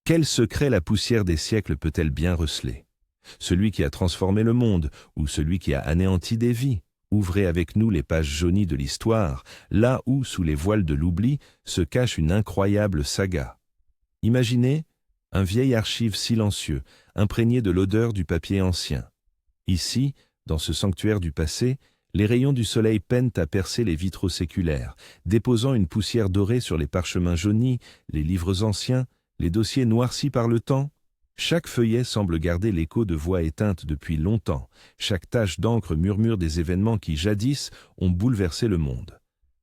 Quel secret la poussière des siècles peut-elle bien receler? Celui qui a transformé le monde, ou celui qui a anéanti des vies? Ouvrez avec nous les pages jaunies de l'histoire, là où, sous les voiles de l'oubli, se cache une incroyable saga. Imaginez un vieil archive silencieux, imprégné de l'odeur du papier ancien. Ici, dans ce sanctuaire du passé, les rayons du soleil peinent à percer les vitraux séculaires, déposant une poussière dorée sur les parchemins jaunis, les livres anciens, les dossiers noircis par le temps. Chaque feuillet semble garder l'écho de voix éteintes depuis longtemps. Chaque tache d'encre murmure des événements qui, jadis, ont bouleversé le monde.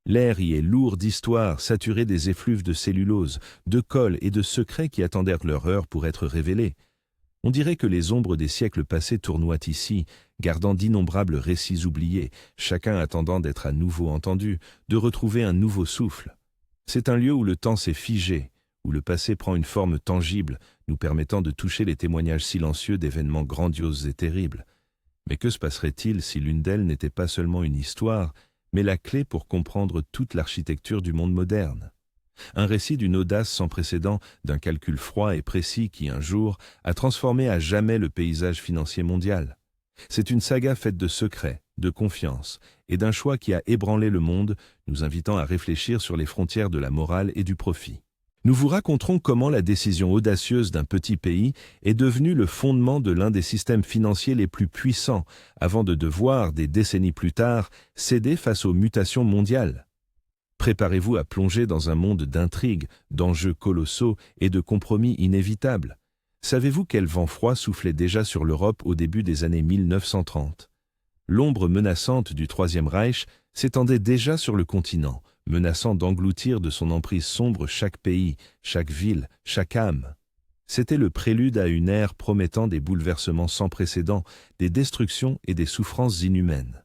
L'air y est lourd d'histoire, saturé des effluves de cellulose, de colle et de secrets qui attendèrent leur heure pour être révélés. On dirait que les ombres des siècles passés tournoient ici, gardant d'innombrables récits oubliés, chacun attendant d'être à nouveau entendu, de retrouver un nouveau souffle. C'est un lieu où le temps s'est figé, où le passé prend une forme tangible, nous permettant de toucher les témoignages silencieux d'événements grandioses et terribles. Mais que se passerait-il si l'une d'elles n'était pas seulement une histoire, mais la clé pour comprendre toute l'architecture du monde moderne? Un récit d'une audace sans précédent, d'un calcul froid et précis qui, un jour, a transformé à jamais le paysage financier mondial. C'est une saga faite de secrets, de confiance, et d'un choix qui a ébranlé le monde, nous invitant à réfléchir sur les frontières de la morale et du profit. Nous vous raconterons comment la décision audacieuse d'un petit pays est devenue le fondement de l'un des systèmes financiers les plus puissants, avant de devoir, des décennies plus tard, céder face aux mutations mondiales. Préparez-vous à plonger dans un monde d'intrigues, d'enjeux colossaux et de compromis inévitables. Savez-vous quel vent froid soufflait déjà sur l'Europe au début des années 1930? L'ombre menaçante du Troisième Reich s'étendait déjà sur le continent, menaçant d'engloutir de son emprise sombre chaque pays, chaque ville, chaque âme. C'était le prélude à une ère promettant des bouleversements sans précédent, des destructions et des souffrances inhumaines.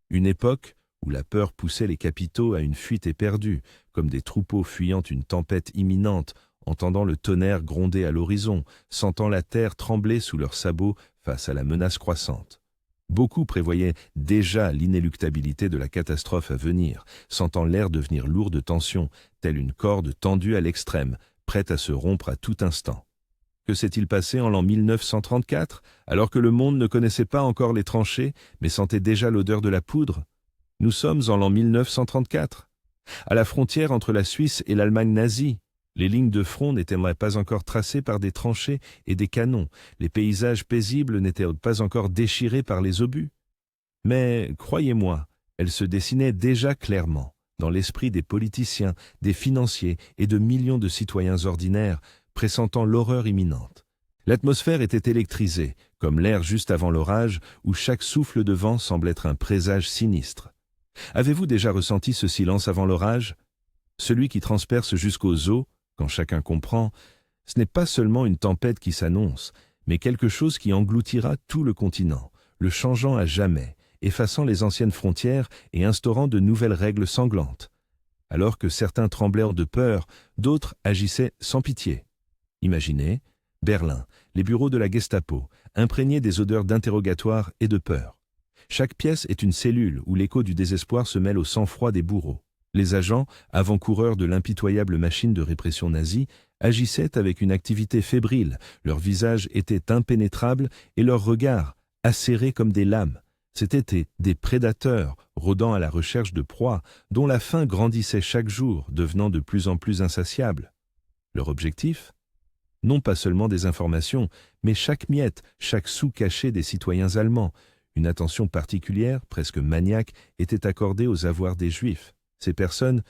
Une époque où la peur poussait les capitaux à une fuite éperdue, comme des troupeaux fuyant une tempête imminente, entendant le tonnerre gronder à l'horizon, sentant la terre trembler sous leurs sabots face à la menace croissante. Beaucoup prévoyaient déjà l'inéluctabilité de la catastrophe à venir, sentant l'air devenir lourd de tension, telle une corde tendue à l'extrême, prête à se rompre à tout instant. Que s'est-il passé en l'an 1934, alors que le monde ne connaissait pas encore les tranchées, mais sentait déjà l'odeur de la poudre? Nous sommes en l'an 1934. À la frontière entre la Suisse et l'Allemagne nazie, les lignes de front n'étaient pas encore tracées par des tranchées et des canons, les paysages paisibles n'étaient pas encore déchirés par les obus. Mais, croyez-moi, elles se dessinaient déjà clairement, dans l'esprit des politiciens, des financiers et de millions de citoyens ordinaires, pressentant l'horreur imminente. L'atmosphère était électrisée, comme l'air juste avant l'orage, où chaque souffle de vent semble être un présage sinistre. Avez-vous déjà ressenti ce silence avant l'orage? Celui qui transperce jusqu'aux os, quand chacun comprend, ce n'est pas seulement une tempête qui s'annonce, mais quelque chose qui engloutira tout le continent, le changeant à jamais, effaçant les anciennes frontières et instaurant de nouvelles règles sanglantes. Alors que certains tremblèrent de peur, d'autres agissaient sans pitié. Imaginez, Berlin, les bureaux de la Gestapo, imprégnés des odeurs d'interrogatoire et de peur. Chaque pièce est une cellule où l'écho du désespoir se mêle au sang-froid des bourreaux. Les agents, avant-coureurs de l'impitoyable machine de répression nazie, agissaient avec une activité fébrile, leurs visages étaient impénétrables et leurs regards, acérés comme des lames. C'étaient des prédateurs, rôdant à la recherche de proies, dont la faim grandissait chaque jour, devenant de plus en plus insatiable. Leur objectif? Non pas seulement des informations, mais chaque miette, chaque sou caché des citoyens allemands. Une attention particulière, presque maniaque, était accordée aux avoirs des Juifs. Ces personnes,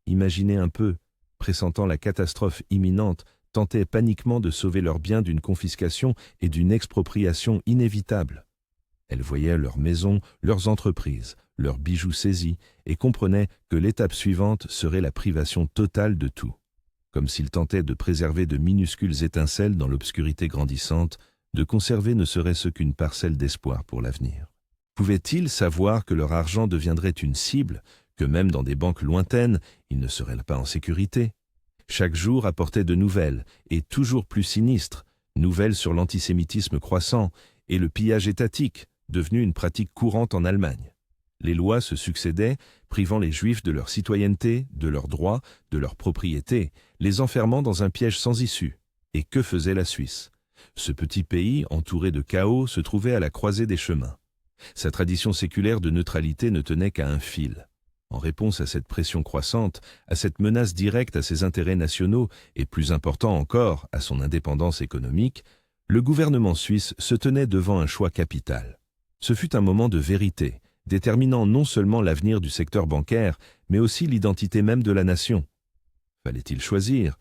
imaginez un peu, pressentant la catastrophe imminente, tentaient paniquement de sauver leurs biens d'une confiscation et d'une expropriation inévitable. Elles voyaient leurs maisons, leurs entreprises, leurs bijoux saisis et comprenaient que l'étape suivante serait la privation totale de tout. Comme s'ils tentaient de préserver de minuscules étincelles dans l'obscurité grandissante, de conserver ne serait-ce qu'une parcelle d'espoir pour l'avenir. Pouvaient-ils savoir que leur argent deviendrait une cible, que même dans des banques lointaines, ils ne seraient pas en sécurité? Chaque jour apportait de nouvelles, et toujours plus sinistres, nouvelles sur l'antisémitisme croissant et le pillage étatique, devenu une pratique courante en Allemagne. Les lois se succédaient, privant les Juifs de leur citoyenneté, de leurs droits, de leur propriété, les enfermant dans un piège sans issue. Et que faisait la Suisse? Ce petit pays, entouré de chaos, se trouvait à la croisée des chemins. Sa tradition séculaire de neutralité ne tenait qu'à un fil. En réponse à cette pression croissante, à cette menace directe à ses intérêts nationaux et plus important encore, à son indépendance économique, le gouvernement suisse se tenait devant un choix capital. Ce fut un moment de vérité, déterminant non seulement l'avenir du secteur bancaire, mais aussi l'identité même de la nation. Fallait-il choisir?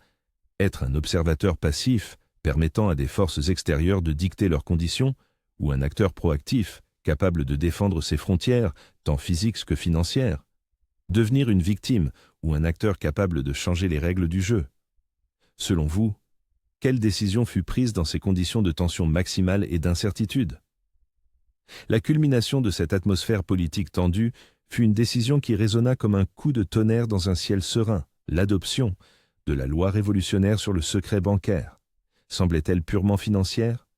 Être un observateur passif, permettant à des forces extérieures de dicter leurs conditions, ou un acteur proactif, capable de défendre ses frontières, tant physiques que financières? Devenir une victime, ou un acteur capable de changer les règles du jeu? Selon vous, quelle décision fut prise dans ces conditions de tension maximale et d'incertitude? La culmination de cette atmosphère politique tendue fut une décision qui résonna comme un coup de tonnerre dans un ciel serein, l'adoption de la loi révolutionnaire sur le secret bancaire. Semblait-elle purement financière?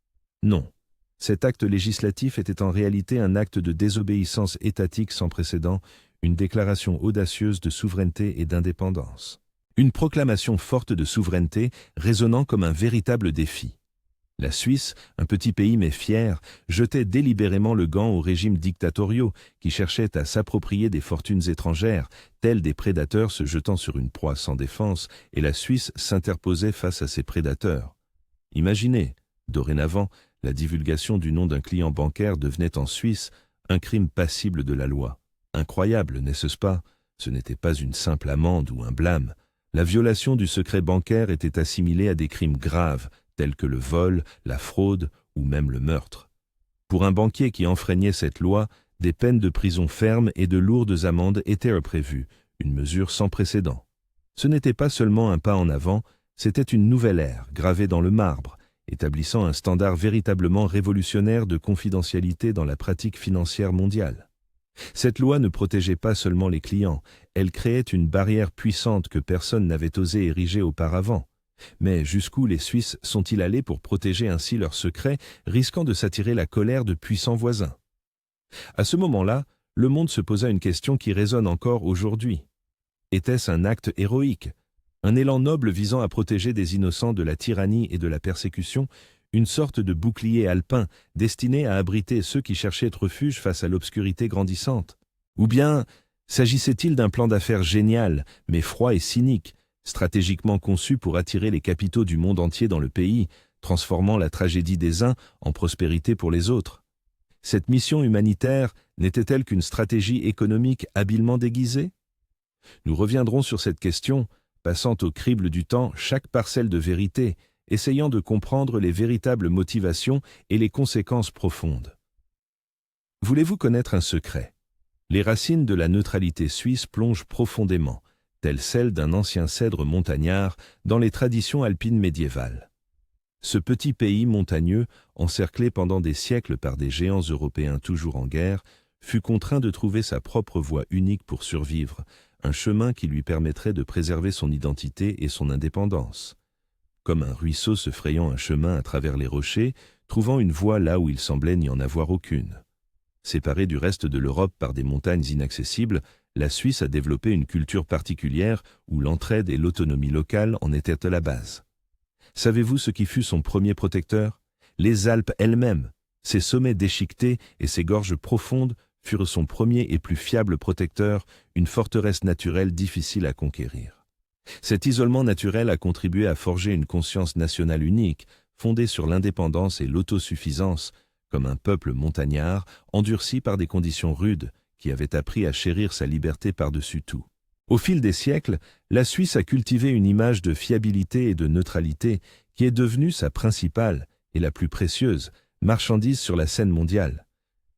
Non. Cet acte législatif était en réalité un acte de désobéissance étatique sans précédent, une déclaration audacieuse de souveraineté et d'indépendance. Une proclamation forte de souveraineté résonnant comme un véritable défi. La Suisse, un petit pays mais fier, jetait délibérément le gant aux régimes dictatoriaux qui cherchaient à s'approprier des fortunes étrangères, tels des prédateurs se jetant sur une proie sans défense, et la Suisse s'interposait face à ces prédateurs. Imaginez, dorénavant, la divulgation du nom d'un client bancaire devenait en Suisse un crime passible de la loi. Incroyable, n'est-ce pas? Ce n'était pas une simple amende ou un blâme. La violation du secret bancaire était assimilée à des crimes graves, tels que le vol, la fraude ou même le meurtre. Pour un banquier qui enfreignait cette loi, des peines de prison ferme et de lourdes amendes étaient prévues, une mesure sans précédent. Ce n'était pas seulement un pas en avant, c'était une nouvelle ère gravée dans le marbre, établissant un standard véritablement révolutionnaire de confidentialité dans la pratique financière mondiale. Cette loi ne protégeait pas seulement les clients, elle créait une barrière puissante que personne n'avait osé ériger auparavant. Mais jusqu'où les Suisses sont-ils allés pour protéger ainsi leurs secrets, risquant de s'attirer la colère de puissants voisins? À ce moment-là, le monde se posa une question qui résonne encore aujourd'hui. Était-ce un acte héroïque, un élan noble visant à protéger des innocents de la tyrannie et de la persécution, une sorte de bouclier alpin destiné à abriter ceux qui cherchaient refuge face à l'obscurité grandissante? Ou bien s'agissait-il d'un plan d'affaires génial, mais froid et cynique, stratégiquement conçu pour attirer les capitaux du monde entier dans le pays, transformant la tragédie des uns en prospérité pour les autres? Cette mission humanitaire n'était-elle qu'une stratégie économique habilement déguisée? Nous reviendrons sur cette question, passant au crible du temps chaque parcelle de vérité, essayant de comprendre les véritables motivations et les conséquences profondes. Voulez-vous connaître un secret? Les racines de la neutralité suisse plongent profondément, telles celles d'un ancien cèdre montagnard dans les traditions alpines médiévales. Ce petit pays montagneux, encerclé pendant des siècles par des géants européens toujours en guerre, fut contraint de trouver sa propre voie unique pour survivre, un chemin qui lui permettrait de préserver son identité et son indépendance. Comme un ruisseau se frayant un chemin à travers les rochers, trouvant une voie là où il semblait n'y en avoir aucune. Séparée du reste de l'Europe par des montagnes inaccessibles, la Suisse a développé une culture particulière où l'entraide et l'autonomie locale en étaient à la base. Savez-vous ce qui fut son premier protecteur? Les Alpes elles-mêmes. Ses sommets déchiquetés et ses gorges profondes furent son premier et plus fiable protecteur, une forteresse naturelle difficile à conquérir. Cet isolement naturel a contribué à forger une conscience nationale unique, fondée sur l'indépendance et l'autosuffisance, comme un peuple montagnard, endurci par des conditions rudes, qui avait appris à chérir sa liberté par-dessus tout. Au fil des siècles, la Suisse a cultivé une image de fiabilité et de neutralité qui est devenue sa principale et la plus précieuse marchandise sur la scène mondiale.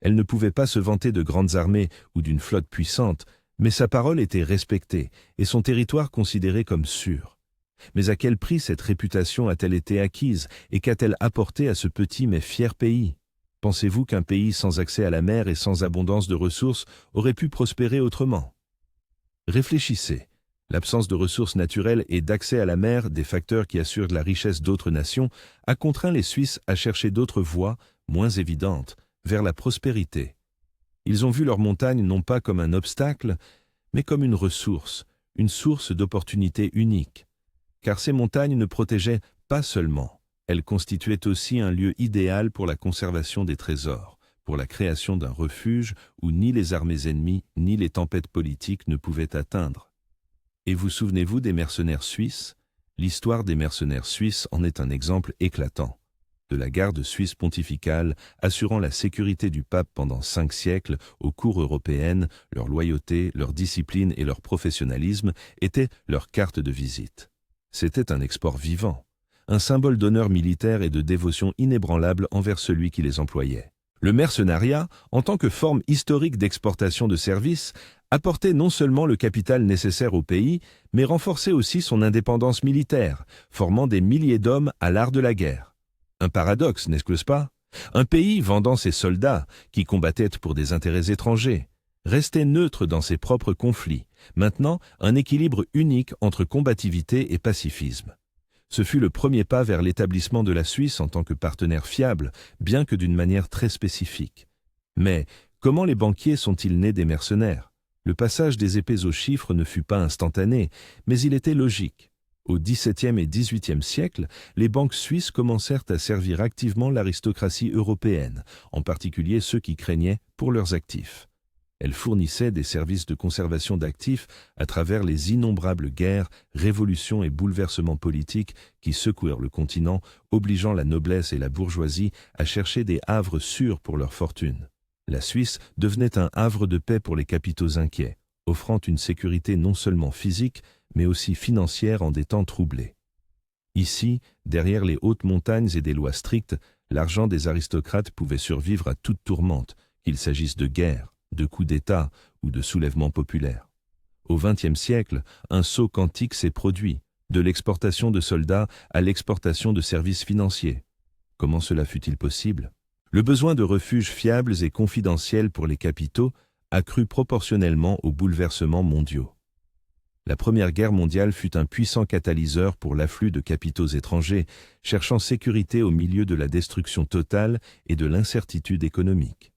Elle ne pouvait pas se vanter de grandes armées ou d'une flotte puissante, mais sa parole était respectée et son territoire considéré comme sûr. Mais à quel prix cette réputation a-t-elle été acquise et qu'a-t-elle apporté à ce petit mais fier pays? Pensez-vous qu'un pays sans accès à la mer et sans abondance de ressources aurait pu prospérer autrement? Réfléchissez. L'absence de ressources naturelles et d'accès à la mer, des facteurs qui assurent la richesse d'autres nations, a contraint les Suisses à chercher d'autres voies, moins évidentes, vers la prospérité. Ils ont vu leurs montagnes non pas comme un obstacle, mais comme une ressource, une source d'opportunités uniques. Car ces montagnes ne protégeaient Pas seulement, elles constituaient aussi un lieu idéal pour la conservation des trésors, pour la création d'un refuge où ni les armées ennemies ni les tempêtes politiques ne pouvaient atteindre. Et vous souvenez-vous des mercenaires suisses? L'histoire des mercenaires suisses en est un exemple éclatant. De la garde suisse pontificale, assurant la sécurité du pape pendant 5 siècles aux cours européennes, leur loyauté, leur discipline et leur professionnalisme étaient leur carte de visite. C'était un export vivant, un symbole d'honneur militaire et de dévotion inébranlable envers celui qui les employait. Le mercenariat, en tant que forme historique d'exportation de services, apportait non seulement le capital nécessaire au pays, mais renforçait aussi son indépendance militaire, formant des milliers d'hommes à l'art de la guerre. Un paradoxe, n'est-ce pas? Un pays vendant ses soldats, qui combattaient pour des intérêts étrangers, restait neutre dans ses propres conflits, maintenant un équilibre unique entre combativité et pacifisme. Ce fut le premier pas vers l'établissement de la Suisse en tant que partenaire fiable, bien que d'une manière très spécifique. Mais comment les banquiers sont-ils nés des mercenaires? Le passage des épées aux chiffres ne fut pas instantané, mais il était logique. Au XVIIe et XVIIIe siècle, les banques suisses commencèrent à servir activement l'aristocratie européenne, en particulier ceux qui craignaient pour leurs actifs. Elles fournissaient des services de conservation d'actifs à travers les innombrables guerres, révolutions et bouleversements politiques qui secouèrent le continent, obligeant la noblesse et la bourgeoisie à chercher des havres sûrs pour leur fortune. La Suisse devenait un havre de paix pour les capitaux inquiets, offrant une sécurité non seulement physique, mais aussi financière en des temps troublés. Ici, derrière les hautes montagnes et des lois strictes, l'argent des aristocrates pouvait survivre à toute tourmente, qu'il s'agisse de guerre, de coups d'État ou de soulèvements populaires. Au XXe siècle, un saut quantique s'est produit, de l'exportation de soldats à l'exportation de services financiers. Comment cela fut-il possible? Le besoin de refuges fiables et confidentiels pour les capitaux accrut proportionnellement aux bouleversements mondiaux. La Première Guerre mondiale fut un puissant catalyseur pour l'afflux de capitaux étrangers, cherchant sécurité au milieu de la destruction totale et de l'incertitude économique.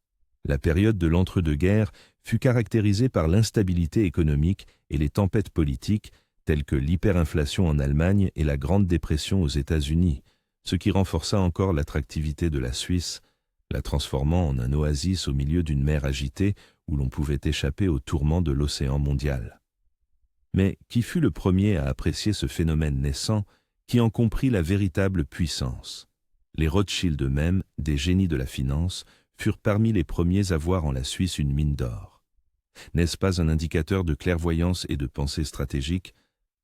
La période de l'entre-deux-guerres fut caractérisée par l'instabilité économique et les tempêtes politiques, telles que l'hyperinflation en Allemagne et la Grande Dépression aux États-Unis, ce qui renforça encore l'attractivité de la Suisse, la transformant en un oasis au milieu d'une mer agitée où l'on pouvait échapper aux tourments de l'océan mondial. Mais qui fut le premier à apprécier ce phénomène naissant, qui en comprit la véritable puissance? Les Rothschild eux-mêmes, des génies de la finance, furent parmi les premiers à voir en la Suisse une mine d'or. N'est-ce pas un indicateur de clairvoyance et de pensée stratégique?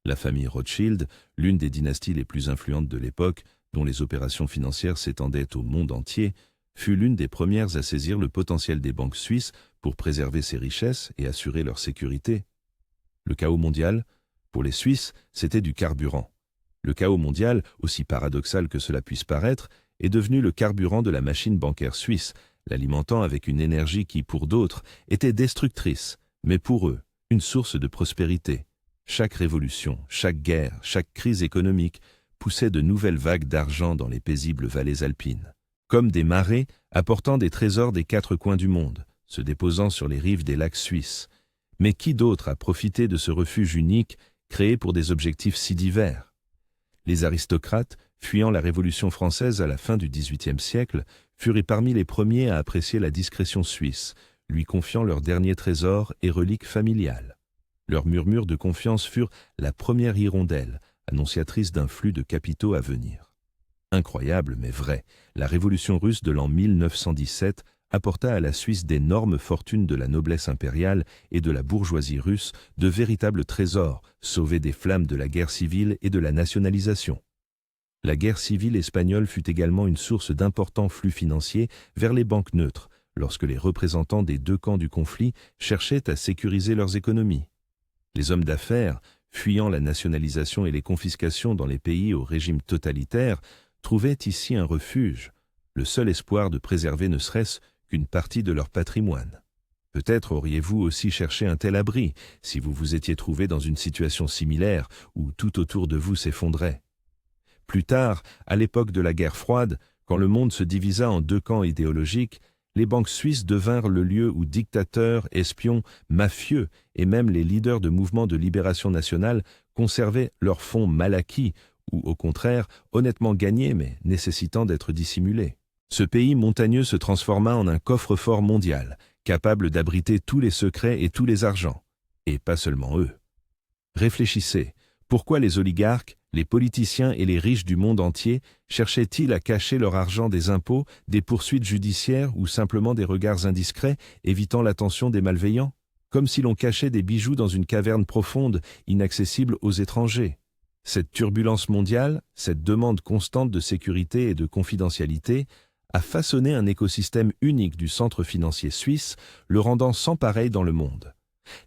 La famille Rothschild, l'une des dynasties les plus influentes de l'époque, dont les opérations financières s'étendaient au monde entier, fut l'une des premières à saisir le potentiel des banques suisses pour préserver ses richesses et assurer leur sécurité. Le chaos mondial, pour les Suisses, c'était du carburant. Le chaos mondial, aussi paradoxal que cela puisse paraître, est devenu le carburant de la machine bancaire suisse, l'alimentant avec une énergie qui, pour d'autres, était destructrice, mais pour eux, une source de prospérité. Chaque révolution, chaque guerre, chaque crise économique poussait de nouvelles vagues d'argent dans les paisibles vallées alpines, comme des marées apportant des trésors des 4 coins du monde, se déposant sur les rives des lacs suisses. Mais qui d'autre a profité de ce refuge unique créé pour des objectifs si divers? Les aristocrates, fuyant la Révolution française à la fin du XVIIIe siècle, furent parmi les premiers à apprécier la discrétion suisse, lui confiant leurs derniers trésors et reliques familiales. Leurs murmures de confiance furent la première hirondelle, annonciatrice d'un flux de capitaux à venir. Incroyable mais vrai, la Révolution russe de l'an 1917 apporta à la Suisse d'énormes fortunes de la noblesse impériale et de la bourgeoisie russe, de véritables trésors, sauvés des flammes de la guerre civile et de la nationalisation. La guerre civile espagnole fut également une source d'importants flux financiers vers les banques neutres, lorsque les représentants des 2 camps du conflit cherchaient à sécuriser leurs économies. Les hommes d'affaires, fuyant la nationalisation et les confiscations dans les pays au régime totalitaire, trouvaient ici un refuge, le seul espoir de préserver ne serait-ce qu'une partie de leur patrimoine. Peut-être auriez-vous aussi cherché un tel abri, si vous vous étiez trouvé dans une situation similaire où tout autour de vous s'effondrait. Plus tard, à l'époque de la guerre froide, quand le monde se divisa en 2 camps idéologiques, les banques suisses devinrent le lieu où dictateurs, espions, mafieux et même les leaders de mouvements de libération nationale conservaient leurs fonds mal acquis ou au contraire, honnêtement gagné mais nécessitant d'être dissimulé. Ce pays montagneux se transforma en un coffre-fort mondial, capable d'abriter tous les secrets et tous les argents, et pas seulement eux. Réfléchissez, pourquoi les oligarques, les politiciens et les riches du monde entier cherchaient-ils à cacher leur argent des impôts, des poursuites judiciaires ou simplement des regards indiscrets, évitant l'attention des malveillants? Comme si l'on cachait des bijoux dans une caverne profonde, inaccessible aux étrangers. Cette turbulence mondiale, cette demande constante de sécurité et de confidentialité, a façonné un écosystème unique du centre financier suisse, le rendant sans pareil dans le monde.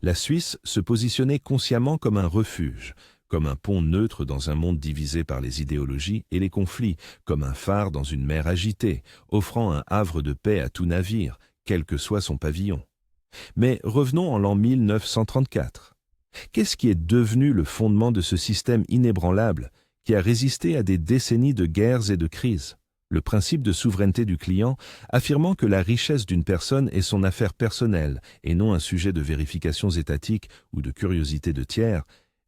La Suisse se positionnait consciemment comme un refuge, comme un pont neutre dans un monde divisé par les idéologies et les conflits, comme un phare dans une mer agitée, offrant un havre de paix à tout navire, quel que soit son pavillon. Mais revenons en l'an 1934. Qu'est-ce qui est devenu le fondement de ce système inébranlable qui a résisté à des décennies de guerres et de crises? Le principe de souveraineté du client, affirmant que la richesse d'une personne est son affaire personnelle et non un sujet de vérifications étatiques ou de curiosité de tiers,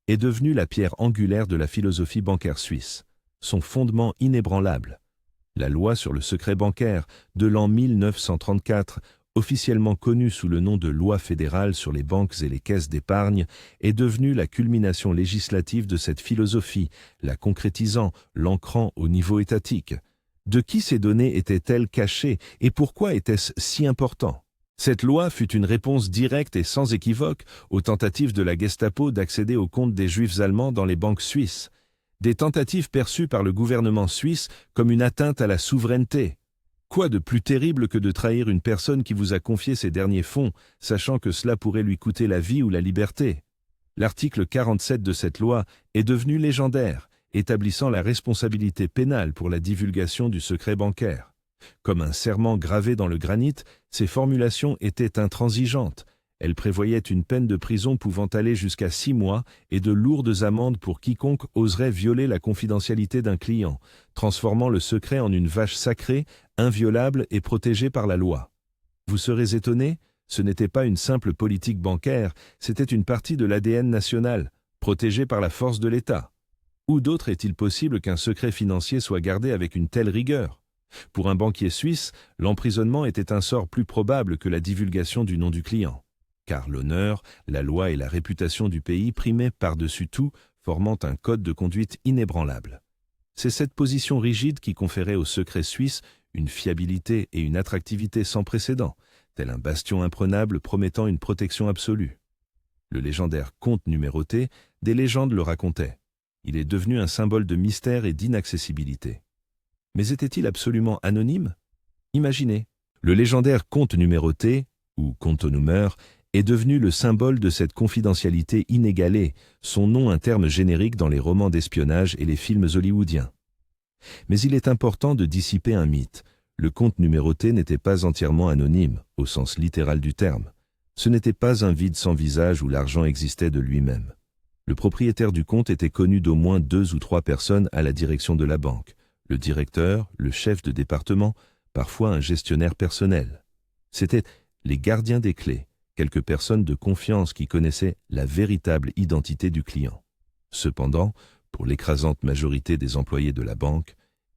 est devenu la pierre angulaire de la philosophie bancaire suisse, son fondement inébranlable. La loi sur le secret bancaire de l'an 1934, officiellement connue sous le nom de loi fédérale sur les banques et les caisses d'épargne, est devenue la culmination législative de cette philosophie, la concrétisant, l'ancrant au niveau étatique. De qui ces données étaient-elles cachées et pourquoi était-ce si important? Cette loi fut une réponse directe et sans équivoque aux tentatives de la Gestapo d'accéder aux comptes des Juifs allemands dans les banques suisses, des tentatives perçues par le gouvernement suisse comme une atteinte à la souveraineté. Quoi de plus terrible que de trahir une personne qui vous a confié ses derniers fonds, sachant que cela pourrait lui coûter la vie ou la liberté? L'article 47 de cette loi est devenu légendaire, établissant la responsabilité pénale pour la divulgation du secret bancaire. Comme un serment gravé dans le granit, ces formulations étaient intransigeantes. Elles prévoyaient une peine de prison pouvant aller jusqu'à 6 mois et de lourdes amendes pour quiconque oserait violer la confidentialité d'un client, transformant le secret en une vache sacrée, inviolable et protégée par la loi. Vous serez étonné, ce n'était pas une simple politique bancaire, c'était une partie de l'ADN national, protégée par la force de l'État. Où d'autre est-il possible qu'un secret financier soit gardé avec une telle rigueur? Pour un banquier suisse, l'emprisonnement était un sort plus probable que la divulgation du nom du client. Car l'honneur, la loi et la réputation du pays primaient par-dessus tout, formant un code de conduite inébranlable. C'est cette position rigide qui conférait au secret suisse une fiabilité et une attractivité sans précédent, tel un bastion imprenable promettant une protection absolue. Le légendaire compte numéroté, des légendes le racontaient. Il est devenu un symbole de mystère et d'inaccessibilité. Mais était-il absolument anonyme? Imaginez, le légendaire compte numéroté, ou Kontonummer, est devenu le symbole de cette confidentialité inégalée, son nom un terme générique dans les romans d'espionnage et les films hollywoodiens. Mais il est important de dissiper un mythe. Le compte numéroté n'était pas entièrement anonyme, au sens littéral du terme. Ce n'était pas un vide sans visage où l'argent existait de lui-même. Le propriétaire du compte était connu d'au moins 2 ou 3 personnes à la direction de la banque. Le directeur, le chef de département, parfois un gestionnaire personnel. C'étaient les gardiens des clés, quelques personnes de confiance qui connaissaient la véritable identité du client. Cependant, pour l'écrasante majorité des employés de la banque,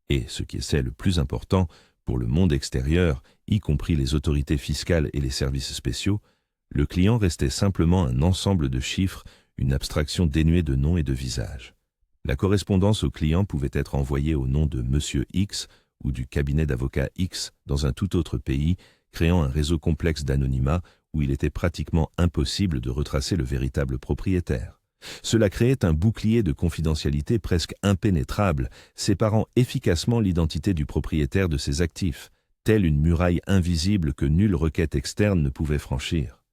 et ce qui est le plus important, pour le monde extérieur, y compris les autorités fiscales et les services spéciaux, le client restait simplement un ensemble de chiffres, une abstraction dénuée de nom et de visage. La correspondance au client pouvait être envoyée au nom de Monsieur X ou du cabinet d'avocat X dans un tout autre pays, créant un réseau complexe d'anonymat où il était pratiquement impossible de retracer le véritable propriétaire. Cela créait un bouclier de confidentialité presque impénétrable, séparant efficacement l'identité du propriétaire de ses actifs, telle une muraille invisible que nulle requête externe ne pouvait franchir.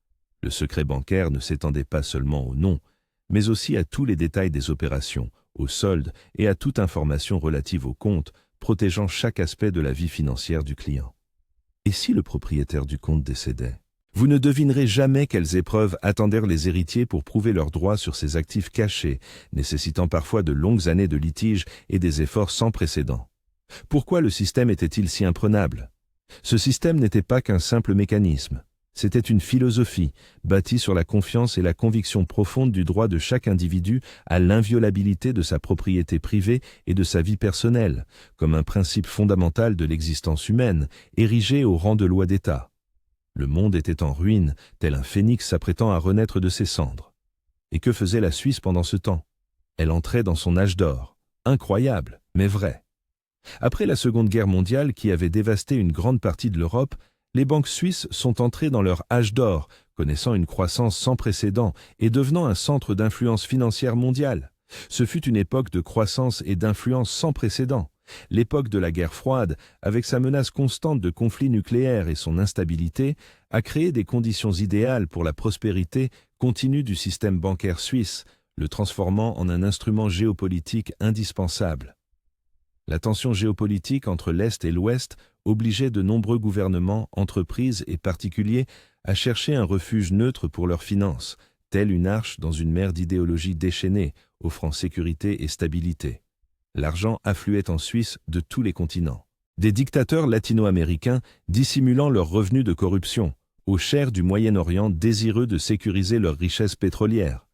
Le secret bancaire ne s'étendait pas seulement au nom, mais aussi à tous les détails des opérations, aux soldes et à toute information relative au compte, protégeant chaque aspect de la vie financière du client. Et si le propriétaire du compte décédait? Vous ne devinerez jamais quelles épreuves attendirent les héritiers pour prouver leurs droits sur ces actifs cachés, nécessitant parfois de longues années de litiges et des efforts sans précédent. Pourquoi le système était-il si imprenable? Ce système n'était pas qu'un simple mécanisme. C'était une philosophie bâtie sur la confiance et la conviction profonde du droit de chaque individu à l'inviolabilité de sa propriété privée et de sa vie personnelle, comme un principe fondamental de l'existence humaine, érigé au rang de loi d'État. Le monde était en ruine, tel un phénix s'apprêtant à renaître de ses cendres. Et que faisait la Suisse pendant ce temps? Elle entrait dans son âge d'or. Incroyable, mais vrai. Après la Seconde Guerre mondiale qui avait dévasté une grande partie de l'Europe, les banques suisses sont entrées dans leur âge d'or, connaissant une croissance sans précédent et devenant un centre d'influence financière mondiale. Ce fut une époque de croissance et d'influence sans précédent. L'époque de la guerre froide, avec sa menace constante de conflits nucléaires et son instabilité, a créé des conditions idéales pour la prospérité continue du système bancaire suisse, le transformant en un instrument géopolitique indispensable. La tension géopolitique entre l'Est et l'Ouest obligeait de nombreux gouvernements, entreprises et particuliers à chercher un refuge neutre pour leurs finances, telle une arche dans une mer d'idéologies déchaînées, offrant sécurité et stabilité. L'argent affluait en Suisse de tous les continents. Des dictateurs latino-américains dissimulant leurs revenus de corruption, aux chers du Moyen-Orient désireux de sécuriser leurs richesses pétrolières.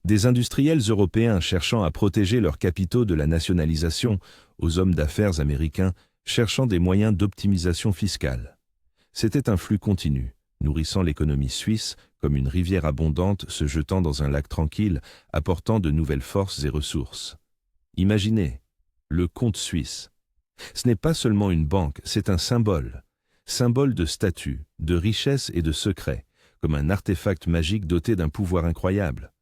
Des industriels européens cherchant à protéger leurs capitaux de la nationalisation, aux hommes d'affaires américains cherchant des moyens d'optimisation fiscale. C'était un flux continu, nourrissant l'économie suisse comme une rivière abondante se jetant dans un lac tranquille, apportant de nouvelles forces et ressources. Imaginez, le compte suisse. Ce n'est pas seulement une banque, c'est un symbole. Symbole de statut, de richesse et de secret, comme un artefact magique doté d'un pouvoir incroyable.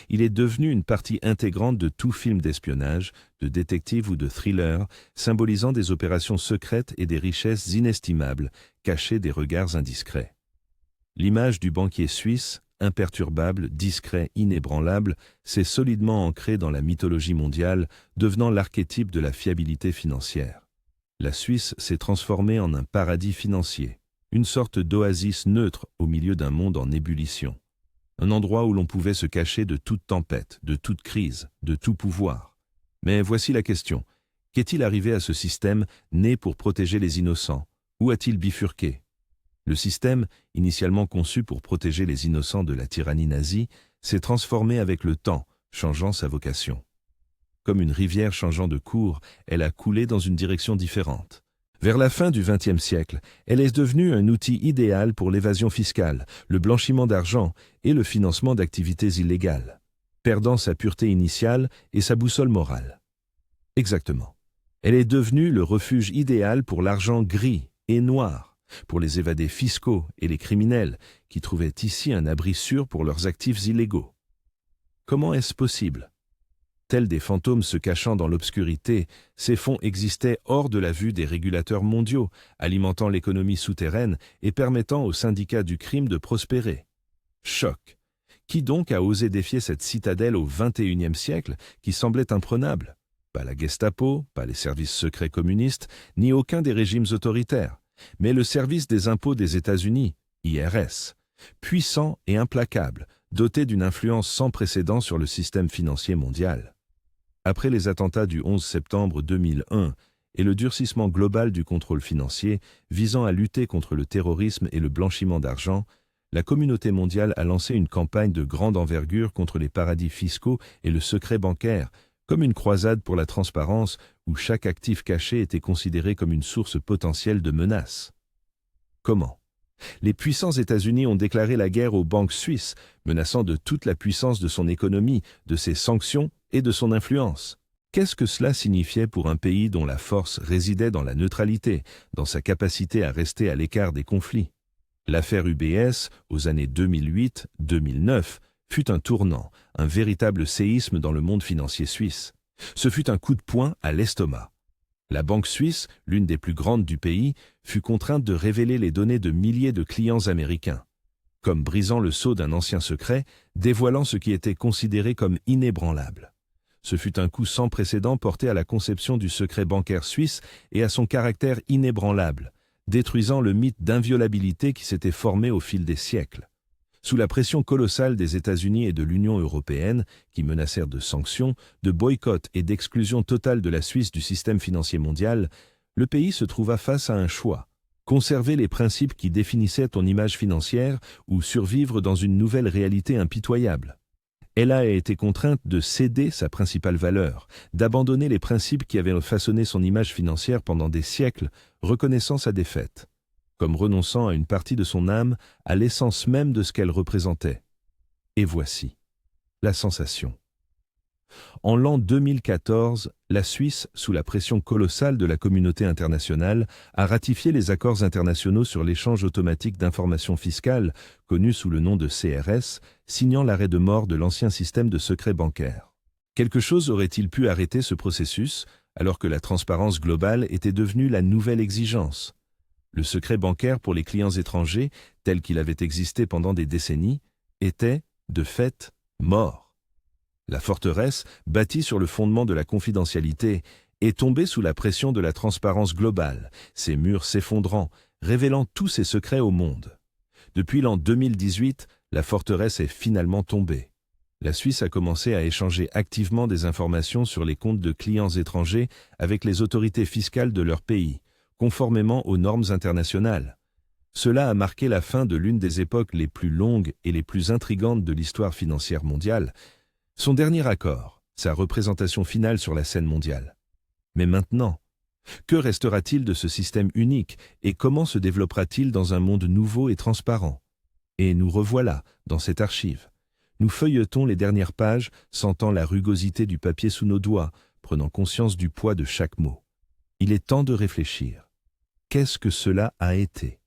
Il est devenu une partie intégrante de tout film d'espionnage, de détective ou de thriller, symbolisant des opérations secrètes et des richesses inestimables, cachées des regards indiscrets. L'image du banquier suisse, imperturbable, discret, inébranlable, s'est solidement ancrée dans la mythologie mondiale, devenant l'archétype de la fiabilité financière. La Suisse s'est transformée en un paradis financier, une sorte d'oasis neutre au milieu d'un monde en ébullition. Un endroit où l'on pouvait se cacher de toute tempête, de toute crise, de tout pouvoir. Mais voici la question. Qu'est-il arrivé à ce système né pour protéger les innocents? Où a-t-il bifurqué? Le système, initialement conçu pour protéger les innocents de la tyrannie nazie, s'est transformé avec le temps, changeant sa vocation. Comme une rivière changeant de cours, elle a coulé dans une direction différente. Vers la fin du XXe siècle, elle est devenue un outil idéal pour l'évasion fiscale, le blanchiment d'argent et le financement d'activités illégales, perdant sa pureté initiale et sa boussole morale. Exactement. Elle est devenue le refuge idéal pour l'argent gris et noir, pour les évadés fiscaux et les criminels qui trouvaient ici un abri sûr pour leurs actifs illégaux. Comment est-ce possible? Tels des fantômes se cachant dans l'obscurité, ces fonds existaient hors de la vue des régulateurs mondiaux, alimentant l'économie souterraine et permettant aux syndicats du crime de prospérer. Choc! Qui donc a osé défier cette citadelle au XXIe siècle qui semblait imprenable? Pas la Gestapo, pas les services secrets communistes, ni aucun des régimes autoritaires, mais le service des impôts des États-Unis, IRS, puissant et implacable, doté d'une influence sans précédent sur le système financier mondial. Après les attentats du 11 septembre 2001 et le durcissement global du contrôle financier visant à lutter contre le terrorisme et le blanchiment d'argent, la communauté mondiale a lancé une campagne de grande envergure contre les paradis fiscaux et le secret bancaire, comme une croisade pour la transparence où chaque actif caché était considéré comme une source potentielle de menace. Comment? Les puissants États-Unis ont déclaré la guerre aux banques suisses, menaçant de toute la puissance de son économie, de ses sanctions et de son influence. Qu'est-ce que cela signifiait pour un pays dont la force résidait dans la neutralité, dans sa capacité à rester à l'écart des conflits? L'affaire UBS, aux années 2008-2009, fut un tournant, un véritable séisme dans le monde financier suisse. Ce fut un coup de poing à l'estomac. La banque suisse, l'une des plus grandes du pays, fut contrainte de révéler les données de milliers de clients américains, comme brisant le sceau d'un ancien secret, dévoilant ce qui était considéré comme inébranlable. Ce fut un coup sans précédent porté à la conception du secret bancaire suisse et à son caractère inébranlable, détruisant le mythe d'inviolabilité qui s'était formé au fil des siècles. Sous la pression colossale des États-Unis et de l'Union européenne, qui menacèrent de sanctions, de boycott et d'exclusion totale de la Suisse du système financier mondial, le pays se trouva face à un choix, conserver les principes qui définissaient ton image financière ou survivre dans une nouvelle réalité impitoyable. Elle a été contrainte de céder sa principale valeur, d'abandonner les principes qui avaient façonné son image financière pendant des siècles, reconnaissant sa défaite, comme renonçant à une partie de son âme, à l'essence même de ce qu'elle représentait. Et voici la sensation. En l'an 2014, la Suisse, sous la pression colossale de la communauté internationale, a ratifié les accords internationaux sur l'échange automatique d'informations fiscales, connus sous le nom de CRS, signant l'arrêt de mort de l'ancien système de secret bancaire. Quelque chose aurait-il pu arrêter ce processus, alors que la transparence globale était devenue la nouvelle exigence? Le secret bancaire pour les clients étrangers, tel qu'il avait existé pendant des décennies, était, de fait, mort. La forteresse, bâtie sur le fondement de la confidentialité, est tombée sous la pression de la transparence globale, ses murs s'effondrant, révélant tous ses secrets au monde. Depuis l'an 2018, la forteresse est finalement tombée. La Suisse a commencé à échanger activement des informations sur les comptes de clients étrangers avec les autorités fiscales de leur pays, conformément aux normes internationales. Cela a marqué la fin de l'une des époques les plus longues et les plus intrigantes de l'histoire financière mondiale, son dernier accord, sa représentation finale sur la scène mondiale. Mais maintenant, que restera-t-il de ce système unique et comment se développera-t-il dans un monde nouveau et transparent? Et nous revoilà dans cette archive. Nous feuilletons les dernières pages, sentant la rugosité du papier sous nos doigts, prenant conscience du poids de chaque mot. Il est temps de réfléchir. Qu'est-ce que cela a été?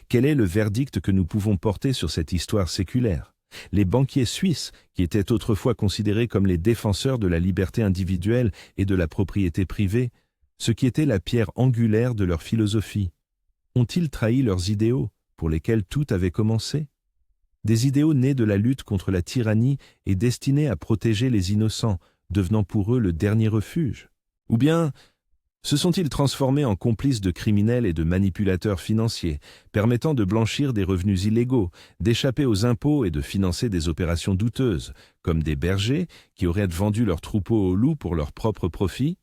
Quel est le verdict que nous pouvons porter sur cette histoire séculaire? Les banquiers suisses, qui étaient autrefois considérés comme les défenseurs de la liberté individuelle et de la propriété privée, ce qui était la pierre angulaire de leur philosophie, ont-ils trahi leurs idéaux, pour lesquels tout avait commencé? Des idéaux nés de la lutte contre la tyrannie et destinés à protéger les innocents, devenant pour eux le dernier refuge? Ou bien se sont-ils transformés en complices de criminels et de manipulateurs financiers, permettant de blanchir des revenus illégaux, d'échapper aux impôts et de financer des opérations douteuses, comme des bergers qui auraient vendu leurs troupeaux aux loups pour leur propre profit?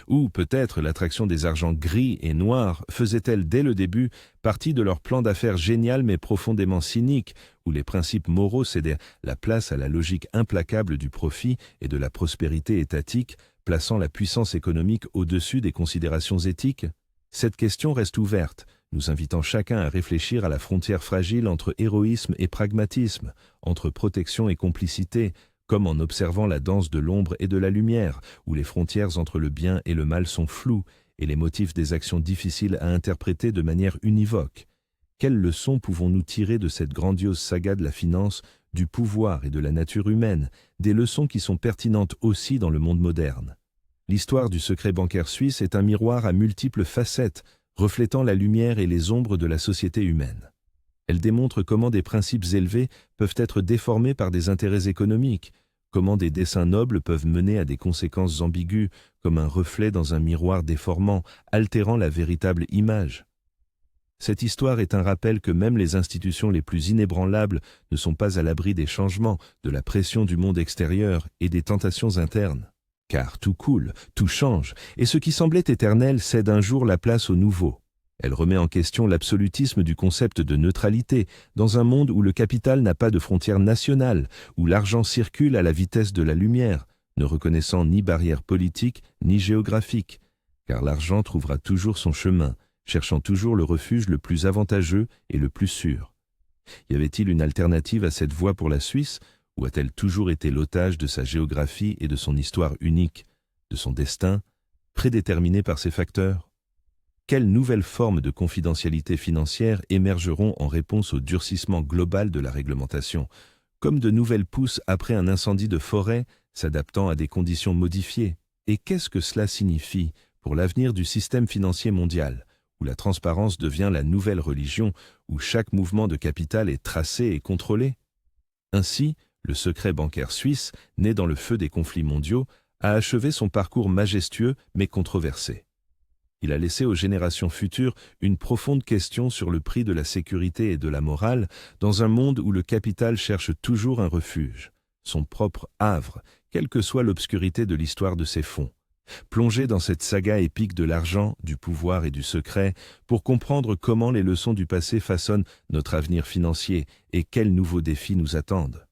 Ou peut-être l'attraction des argents gris et noirs faisait-elle dès le début partie de leur plan d'affaires génial mais profondément cynique, où les principes moraux cédaient la place à la logique implacable du profit et de la prospérité étatique, plaçant la puissance économique au-dessus des considérations éthiques? Cette question reste ouverte, nous invitant chacun à réfléchir à la frontière fragile entre héroïsme et pragmatisme, entre protection et complicité, comme en observant la danse de l'ombre et de la lumière, où les frontières entre le bien et le mal sont floues, et les motifs des actions difficiles à interpréter de manière univoque. Quelles leçons pouvons-nous tirer de cette grandiose saga de la finance, du pouvoir et de la nature humaine, des leçons qui sont pertinentes aussi dans le monde moderne? L'histoire du secret bancaire suisse est un miroir à multiples facettes, reflétant la lumière et les ombres de la société humaine. Elle démontre comment des principes élevés peuvent être déformés par des intérêts économiques, comment des desseins nobles peuvent mener à des conséquences ambiguës, comme un reflet dans un miroir déformant, altérant la véritable image. Cette histoire est un rappel que même les institutions les plus inébranlables ne sont pas à l'abri des changements, de la pression du monde extérieur et des tentations internes. Car tout coule, tout change, et ce qui semblait éternel cède un jour la place au nouveau. Elle remet en question l'absolutisme du concept de neutralité, dans un monde où le capital n'a pas de frontières nationales, où l'argent circule à la vitesse de la lumière, ne reconnaissant ni barrière politique ni géographique, car l'argent trouvera toujours son chemin, cherchant toujours le refuge le plus avantageux et le plus sûr. Y avait-il une alternative à cette voie pour la Suisse, ou a-t-elle toujours été l'otage de sa géographie et de son histoire unique, de son destin, prédéterminé par ces facteurs? Quelles nouvelles formes de confidentialité financière émergeront en réponse au durcissement global de la réglementation, comme de nouvelles pousses après un incendie de forêt s'adaptant à des conditions modifiées? Et qu'est-ce que cela signifie pour l'avenir du système financier mondial, où la transparence devient la nouvelle religion, où chaque mouvement de capital est tracé et contrôlé? Ainsi, le secret bancaire suisse, né dans le feu des conflits mondiaux, a achevé son parcours majestueux mais controversé. Il a laissé aux générations futures une profonde question sur le prix de la sécurité et de la morale dans un monde où le capital cherche toujours un refuge, son propre havre, quelle que soit l'obscurité de l'histoire de ses fonds, Plongez dans cette saga épique de l'argent, du pouvoir et du secret pour comprendre comment les leçons du passé façonnent notre avenir financier et quels nouveaux défis nous attendent.